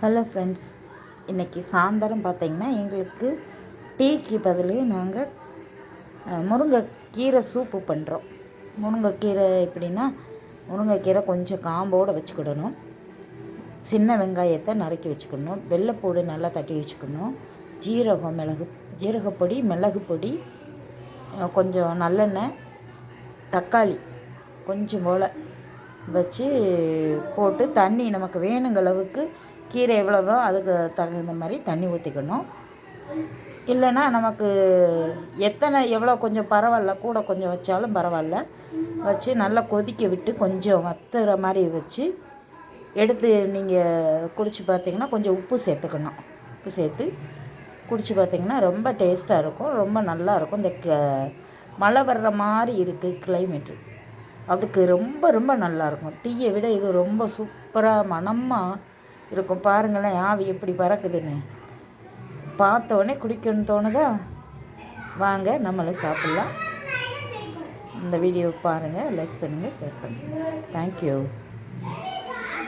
Hello friends, இன்றைக்கி சாயந்தரம் பார்த்திங்கன்னா எங்களுக்கு டீக்கு பதில் நாங்கள் முருங்கைக்கீரை சூப்பு பண்ணுறோம். முருங்கைக்கீரை எப்படின்னா, முருங்கைக்கீரை கொஞ்சம் காம்போடு வச்சுக்கிடணும். சின்ன வெங்காயத்தை நறுக்கி வச்சுக்கணும். வெள்ளைப்பூடு நல்லா தட்டி வச்சுக்கணும். ஜீரகப்பொடி, மிளகு பொடி, கொஞ்சம் நல்லெண்ணெய், தக்காளி கொஞ்சம் போல் வச்சு போட்டு தண்ணி நமக்கு வேணுங்கிற அளவுக்கு கீரை எவ்வளவோ அதுக்கு தகுந்த மாதிரி தண்ணி ஊற்றிக்கணும். இல்லைன்னா நமக்கு எவ்வளோ கொஞ்சம் பரவாயில்ல, கூட கொஞ்சம் வச்சாலும் பரவாயில்ல, வச்சு நல்லா கொதிக்க விட்டு கொஞ்சம் வத்துற மாதிரி வச்சு எடுத்து நீங்கள் குடித்து பார்த்திங்கன்னா கொஞ்சம் உப்பு சேர்த்துக்கணும். உப்பு சேர்த்து குடித்து பார்த்திங்கன்னா ரொம்ப டேஸ்ட்டாக இருக்கும், ரொம்ப நல்லாயிருக்கும். இந்த மழை வர்ற மாதிரி இருக்குது கிளைமேட்டு, அதுக்கு ரொம்ப ரொம்ப நல்லாயிருக்கும். டீயை விட இது ரொம்ப சூப்பராக மணமாக இருக்கும். பாருங்களேன், ஆவி எப்படி பறக்குதுன்னு. பார்த்தோடனே குடிக்கணும்னு தோணுதா? வாங்க நம்மளும் சாப்பிட்லாம். இந்த வீடியோ பாருங்கள், லைக் பண்ணுங்கள், ஷேர் பண்ணுங்கள். தேங்க்யூ.